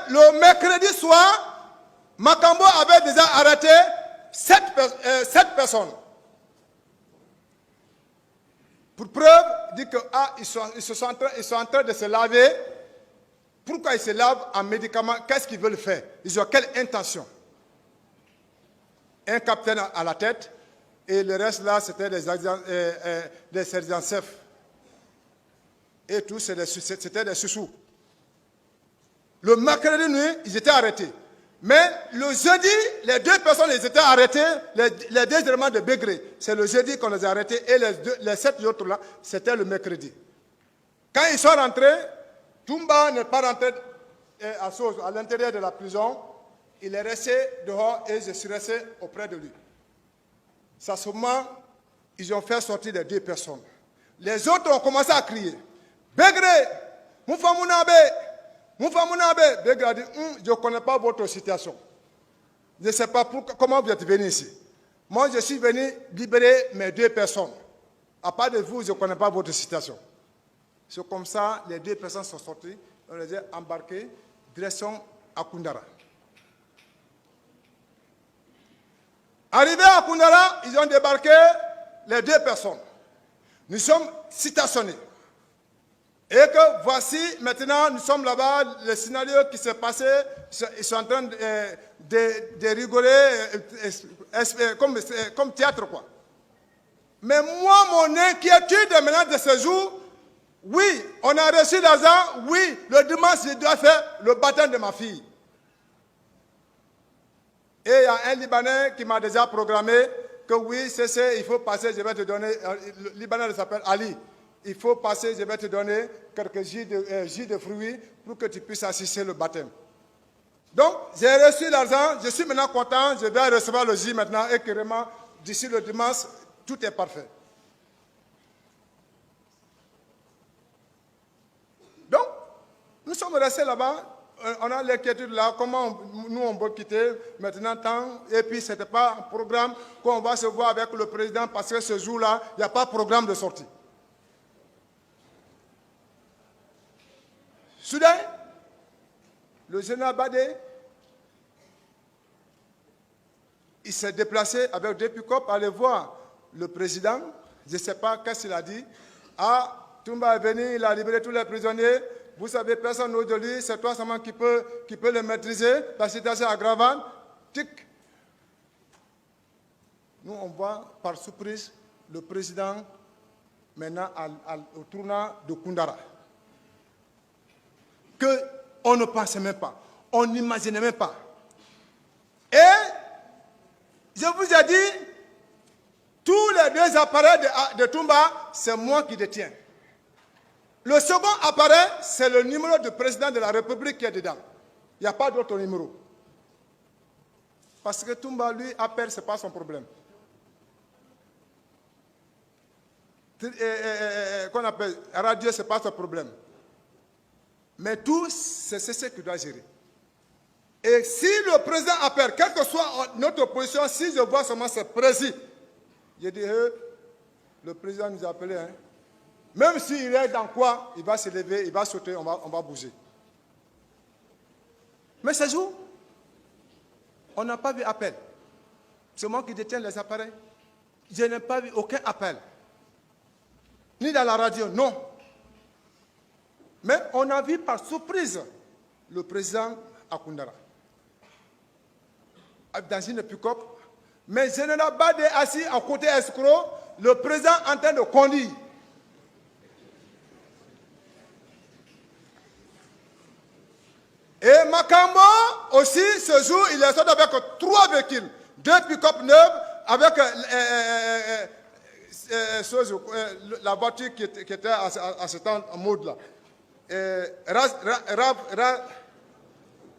le mercredi soir, Makambo avait déjà arrêté 7 personnes. Pour preuve, dit que ils sont en train de se laver. Pourquoi ils se lavent en médicaments? Qu'est-ce qu'ils veulent faire? Ils ont quelle intention? Un capitaine à la tête, et le reste là, c'était des sergents-chefs. Et tout, c'était des sous-sous. Le mercredi nuit, ils étaient arrêtés. Mais le jeudi, les 2 personnes, ils étaient arrêtés, les 2 éléments de Bégré. C'est le jeudi qu'on les a arrêtés, et les 7 autres là, c'était le mercredi. Quand ils sont rentrés, Toumba n'est pas rentré à l'intérieur de la prison. Il est resté dehors et je suis resté auprès de lui. C'est à ce moment, ils ont fait sortir les 2 personnes. Les autres ont commencé à crier. Bégré, Moufamounabe, Moufamounabe. Bégré a dit, je ne connais pas votre situation. Je ne sais pas comment vous êtes venu ici. Moi, je suis venu libérer mes 2 personnes. À part de vous, je ne connais pas votre situation. C'est comme ça, les 2 personnes sont sorties. On les a embarquées, direction à Koundara. Arrivés à Koundara, ils ont débarqué les 2 personnes. Nous sommes citationnés. Et que voici, maintenant, nous sommes là-bas, le scénario qui s'est passé, ils sont en train de rigoler comme théâtre, quoi. Mais moi, mon inquiétude maintenant de ce jour, oui, on a reçu l'argent, oui, le dimanche, je dois faire le baptême de ma fille. Et il y a un Libanais qui m'a déjà programmé que oui, il faut passer, je vais te donner, le Libanais s'appelle Ali, il faut passer, je vais te donner quelques jus de fruits pour que tu puisses assister le baptême. Donc, j'ai reçu l'argent, je suis maintenant content, je vais recevoir le jus maintenant et carrément, d'ici le dimanche, tout est parfait. Donc, nous sommes restés là-bas. On a l'inquiétude là, comment nous on peut quitter maintenant tant, et puis ce n'était pas un programme qu'on va se voir avec le président parce que ce jour-là, il n'y a pas de programme de sortie. Soudain, le général Badé, il s'est déplacé avec 2 pick-up pour aller voir le président, je ne sais pas qu'est-ce qu'il a dit. Ah, Toumba est venu, il a libéré tous les prisonniers. Vous savez, personne aujourd'hui, c'est toi seulement qui peut le maîtriser. La situation aggravante. Tic. Nous, on voit par surprise le président maintenant au tournant de Koundara. Qu'on ne pensait même pas. On n'imaginait même pas. Et je vous ai dit, tous les 2 appareils de Toumba, c'est moi qui détiens. Le second appareil, c'est le numéro du président de la République qui est dedans. Il n'y a pas d'autre numéro. Parce que Toumba, lui, appelle, ce n'est pas son problème. Qu'on appelle radio, ce n'est pas son problème. Mais tout, c'est ce qu'il doit gérer. Et si le président appelle, quelle que soit notre position, si je vois seulement ce président, je dis, le président nous a appelé, hein. Même s'il est dans quoi, il va se lever, il va sauter, on va bouger. Mais ce jour, on n'a pas vu appel. C'est moi qui détiens les appareils. Je n'ai pas vu aucun appel. Ni dans la radio, non. Mais on a vu par surprise le président à Koundara. Dans une pick-up. Mais général Badé assis à côté escroc, le président en train de conduire. Et Makambo aussi, ce jour, il est sorti avec 3 véhicules. 2 pick-up neuves avec la voiture qui était à ce temps en mode là.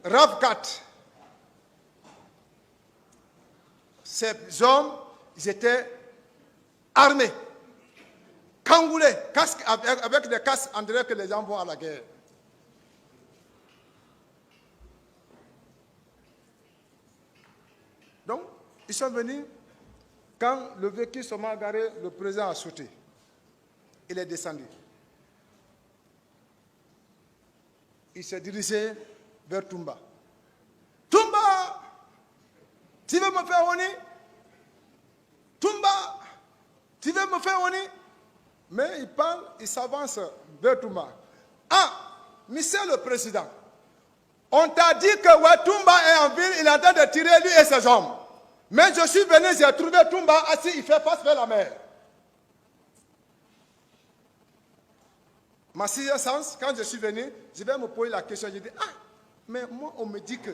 RAV4. Ces hommes, ils étaient armés, cangoulés, avec des casques, on dirait que les gens vont à la guerre. Donc, ils sont venus, quand le véhicule se m'a garé, le président a sauté. Il est descendu. Il s'est dirigé vers Toumba. Toumba, tu veux me faire honneur? Toumba, tu veux me faire honneur? Mais il parle, il s'avance vers Toumba. Ah, monsieur le président, on t'a dit que Toumba est en ville, il est en train de tirer lui et ses hommes. Mais je suis venu, j'ai trouvé Toumba assis, il fait face vers la mer. Ma sixième sens, quand je suis venu, je vais me poser la question, je dis, ah, mais moi on me dit que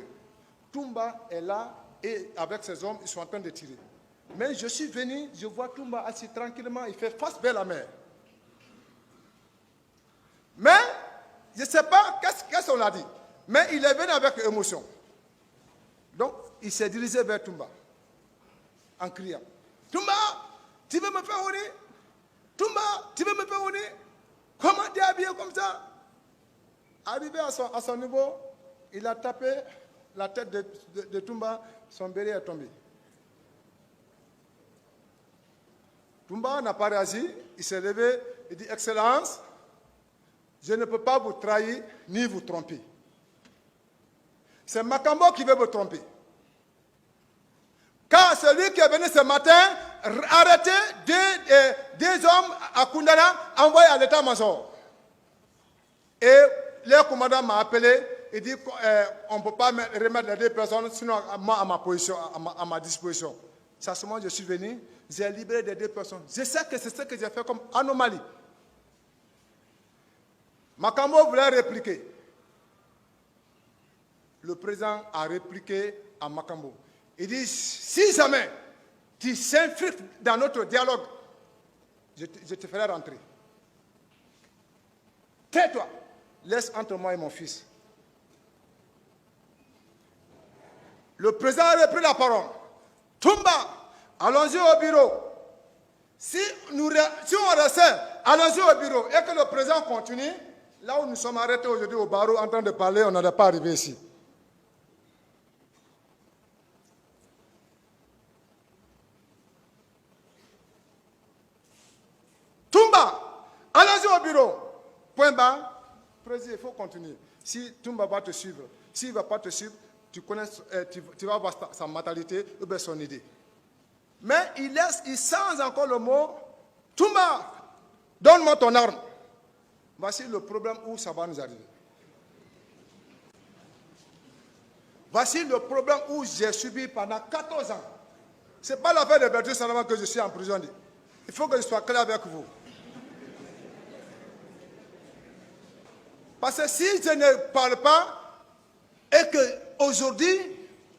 Toumba est là et avec ses hommes, ils sont en train de tirer. Mais je suis venu, je vois Toumba assis tranquillement, il fait face vers la mer. Mais, je ne sais pas qu'est-ce qu'on a dit. Mais il est venu avec émotion. Donc, il s'est dirigé vers Toumba, en criant, Toumba, tu veux me faire honneur? Toumba, tu veux me faire honneur? Comment tu es habillé comme ça? Arrivé à son niveau, il a tapé la tête de Toumba, son béret est tombé. Toumba n'a pas réagi, il s'est levé, il dit, Excellence, je ne peux pas vous trahir ni vous tromper. C'est Makambo qui veut vous tromper. Car celui qui est venu ce matin, arrêter deux hommes à Koundara, envoyés à l'état-major. Et le commandant m'a appelé, il dit qu'on ne peut pas remettre les deux personnes, sinon moi à ma position, à ma disposition. C'est à ce moment que je suis venu, j'ai libéré les deux personnes. Je sais que c'est ce que j'ai fait comme anomalie. Makambo voulait répliquer. Le président a répliqué à Makambo. Il dit, si jamais tu s'infiltres dans notre dialogue, je te ferai rentrer. Tais-toi, laisse entre moi et mon fils. Le président a repris la parole. Toumba, allons-y au bureau. Si on restait, allons-y au bureau et que le président continue, là où nous sommes arrêtés aujourd'hui au barreau en train de parler, on n'allait pas arriver ici. Toumba, allons-y au bureau. Point bas, président, il faut continuer. Si Toumba va te suivre, s'il ne va pas te suivre, tu vas voir sa mentalité ou bien son idée. Mais il change encore le mot, Toumba, donne-moi ton arme. Voici le problème où ça va nous arriver. Voici le problème où j'ai subi pendant 14 ans. Ce n'est pas l'affaire de Bertrand Salama que je suis en prison. Il faut que je sois clair avec vous. Parce que si je ne parle pas, et qu'aujourd'hui,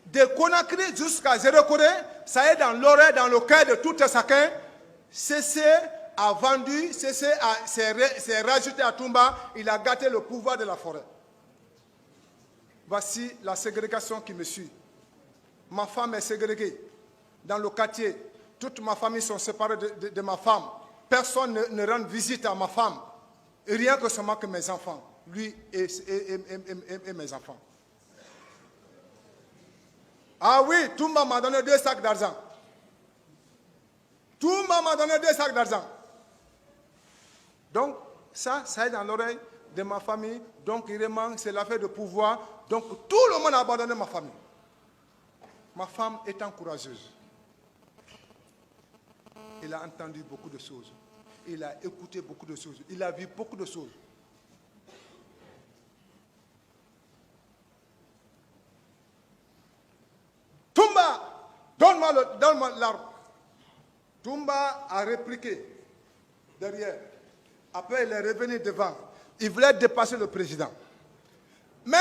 de Conakry jusqu'à Zéro-Corée, ça est dans l'oreille, dans le cœur de tout un chacun, CC a vendu, CC s'est rajouté à Toumba, il a gâté le pouvoir de la forêt. Voici la ségrégation qui me suit. Ma femme est ségrégée dans le quartier. Toute ma famille sont séparées de ma femme. Personne ne rend visite à ma femme. Et rien que seulement que mes enfants. Lui et mes enfants. Ah oui, Toumba m'a donné 2 sacs d'argent. Toumba m'a donné 2 sacs d'argent. Donc, ça est dans l'oreille de ma famille. Donc, vraiment, c'est l'affaire de pouvoir. Donc, tout le monde a abandonné ma famille. Ma femme étant courageuse. Il a entendu beaucoup de choses. Il a écouté beaucoup de choses. Il a vu beaucoup de choses. Toumba, donne-moi l'arme. Toumba a répliqué derrière. Après, il est revenu devant. Il voulait dépasser le président. Mais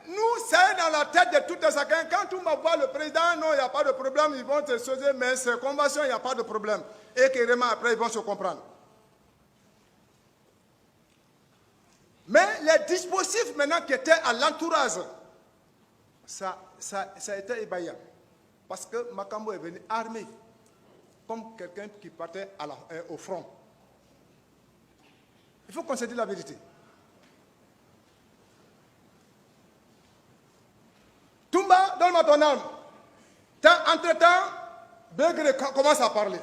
nous, c'est dans la tête de tout un chacun. Quand Toumba voit le président, non, il n'y a pas de problème, ils vont se sauver, mais ces conventions, il n'y a pas de problème. Et que vraiment, après, ils vont se comprendre. Mais les dispositifs maintenant qui étaient à l'entourage, ça a été ébaillant. Parce que Makambo est venu armé, comme quelqu'un qui partait au front. Il faut qu'on se dise la vérité. Toumba, donne-moi ton arme. Entre-temps, Begré commence à parler.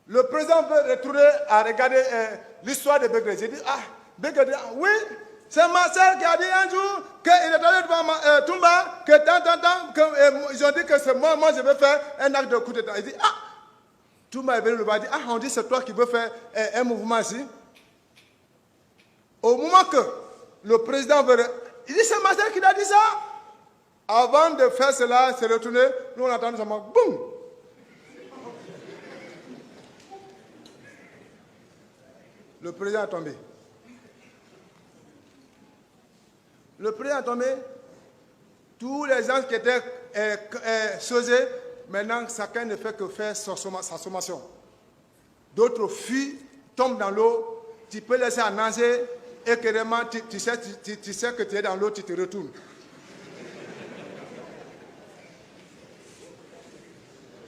Le président veut retourner à regarder l'histoire de Begré. J'ai dit, ah, Begré, oui, C'est Marcel qui a dit un jour qu'il est allé devant Toumba, que ils ont dit que c'est moi je vais faire un acte de coup d'état. Il dit, ah, Toumba est venu le voir, il dit, ah, on dit c'est toi qui veux faire un mouvement ici. Au moment que le président veut... Il dit, c'est Marcel qui a dit ça. Avant de faire cela, c'est retourné, nous on a entendu seulement, boum. Le président est tombé. Le président est tombé. Tous les gens qui étaient sausés, maintenant chacun ne fait que faire sa sommation. D'autres fuient, tombent dans l'eau, tu peux laisser à nager et que vraiment tu sais que tu es dans l'eau, tu te retournes.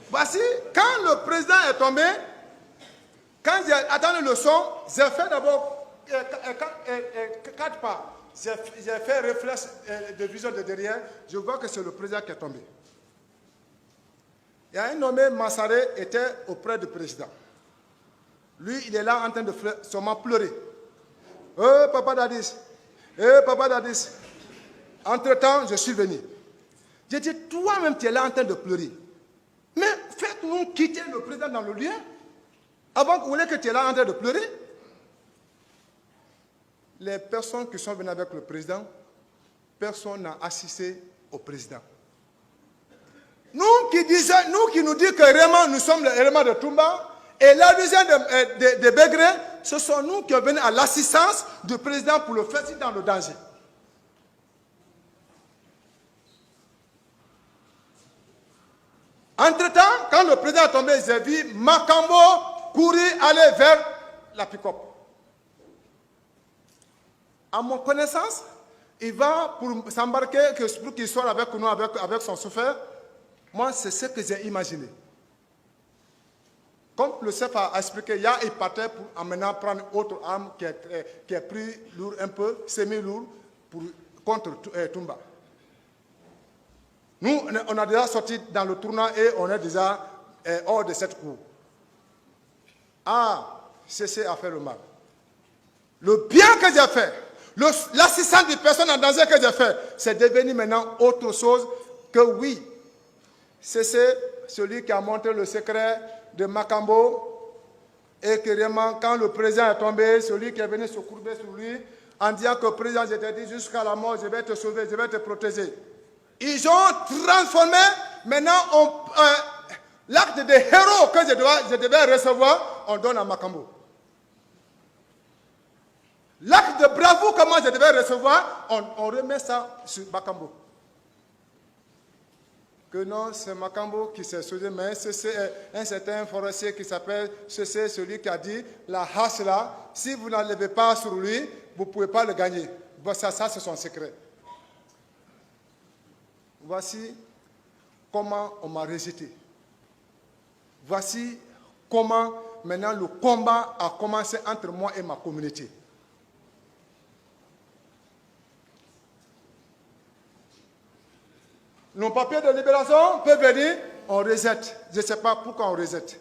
Voici, quand le président est tombé, quand j'ai attendu le son, j'ai fait d'abord 4 pas. J'ai fait réflexe de vision de derrière. Je vois que c'est le président qui est tombé. Il y a un nommé Massaré était auprès du président. Lui, il est là en train de seulement pleurer. Papa Dadis. Papa Dadis. Entre-temps, je suis venu. J'ai dit, toi-même, tu es là en train de pleurer. Mais faites-nous quitter le président dans le lieu. Avant que vous voulez que tu es là en train de pleurer. Les personnes qui sont venues avec le président, personne n'a assisté au président. Nous qui nous disons que vraiment nous sommes les éléments de Toumba et la deuxième de Begré, ce sont nous qui sommes venus à l'assistance du président pour le faire dans le danger. Entre-temps, quand le président est tombé, j'ai vu Makambo courir aller vers la pick-up. À mon connaissance, il va pour s'embarquer, pour qu'il soit avec nous, avec son chauffeur. Moi, c'est ce que j'ai imaginé. Comme le chef a expliqué, il partait pour maintenant prendre autre arme qui est plus lourd un peu, semi-lourd, contre Toumba. Nous, on a déjà sorti dans le tournoi et on est déjà hors de cette cour. Ah, cessez à faire le mal. Le bien que j'ai fait, l'assistance des personnes en danger que j'ai fait, c'est devenu maintenant autre chose que oui. C'est celui qui a montré le secret de Makambo et que vraiment, quand le président est tombé, celui qui est venu se courber sur lui, en disant que le président, je t'ai dit jusqu'à la mort, je vais te sauver, je vais te protéger. Ils ont transformé, maintenant, l'acte de héros que je devais recevoir, on donne à Makambo. L'acte de bravoure que moi je devais recevoir, on remet ça sur Makambo. Que non, c'est Makambo qui s'est sauvé, mais c'est un certain forestier qui s'appelle, c'est celui qui a dit, la hache là, si vous n'enlevez pas sur lui, vous ne pouvez pas le gagner. Bon, ça c'est son secret. Voici comment on m'a rejeté. Voici comment maintenant le combat a commencé entre moi et ma communauté. Nos papiers de libération peuvent venir, on rejette. Je ne sais pas pourquoi on rejette.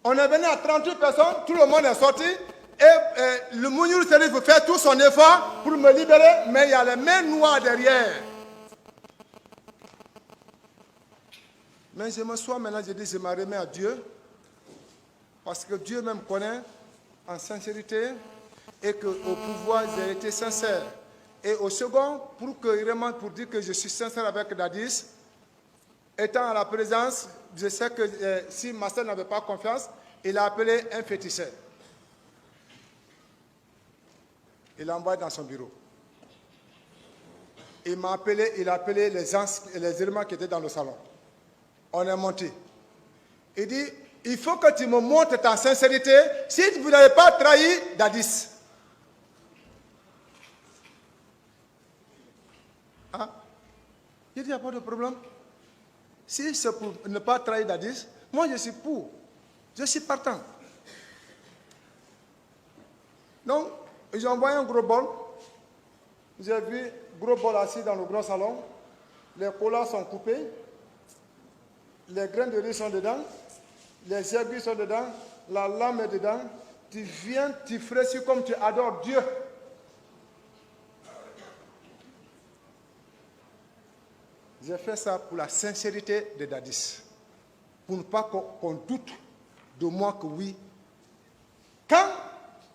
On est venu à 38 personnes, tout le monde est sorti, et le Mouniour Serif fait tout son effort pour me libérer, mais il y a les mains noires derrière. Mais je me sois maintenant, je dis, je me remets à Dieu, parce que Dieu même connaît en sincérité, et qu'au pouvoir, j'ai été sincère. Et au second, pour dire que je suis sincère avec Dadis, étant à la présence, je sais que si Marcel n'avait pas confiance, il a appelé un féticheur. Il l'a envoyé dans son bureau. Il a appelé les éléments qui étaient dans le salon. On est monté. Il dit, il faut que tu me montres ta sincérité si vous n'avez pas trahi Dadis. Ah, il dit, il n'y a pas de problème. Si c'est pour ne pas trahir Dadis, moi je suis pour. Je suis partant. Donc, ils ont envoyé un gros bol. J'ai vu un gros bol assis dans le grand salon. Les colas sont coupés. Les graines de riz sont dedans. Les aiguilles sont dedans. La lame est dedans. Tu viens, tu fraîchis comme tu adores Dieu. J'ai fait ça pour la sincérité de Dadis. Pour ne pas qu'on doute de moi que oui. Quand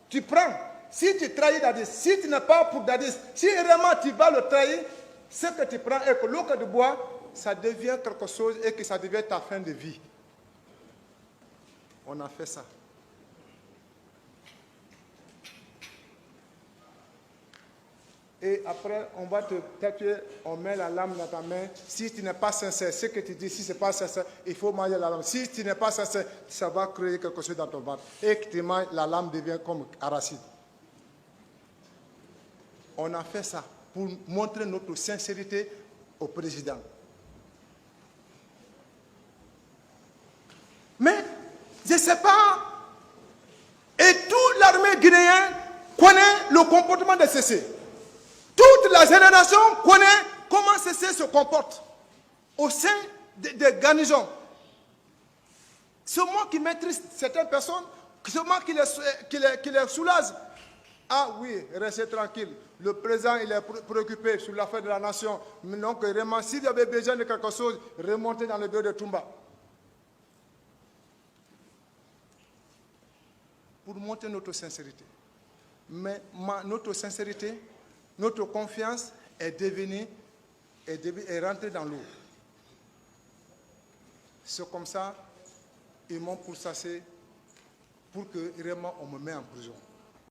tu prends, si tu trahis Dadis, si tu n'es pas pour Dadis, si vraiment tu vas le trahir, ce que tu prends est que l'eau que tu bois, ça devient quelque chose et que ça devient ta fin de vie. On a fait ça. Et après, on va te taper, on met la lame dans ta main. Si tu n'es pas sincère, ce que tu dis, si ce n'est pas sincère, il faut manger la lame. Si tu n'es pas sincère, ça va créer quelque chose dans ton ventre. Et que tu manges, la lame devient comme arachide. On a fait ça pour montrer notre sincérité au président. Mais, je ne sais pas, et toute l'armée guinéenne connaît le comportement de Cessé. Toute la génération connaît comment Cessé se comporte au sein des garnisons. C'est moi qui maîtrise certaines personnes, c'est moi qui les soulage. Ah oui, restez tranquille. Le président, il est préoccupé sur l'affaire de la nation. Donc, vraiment, s'il y avait besoin de quelque chose, remontez dans le bureau de Toumba. Pour montrer notre sincérité. Mais notre sincérité, notre confiance est rentrée dans l'eau. C'est comme ça, ils m'ont pourchassé pour que vraiment on me mette en prison.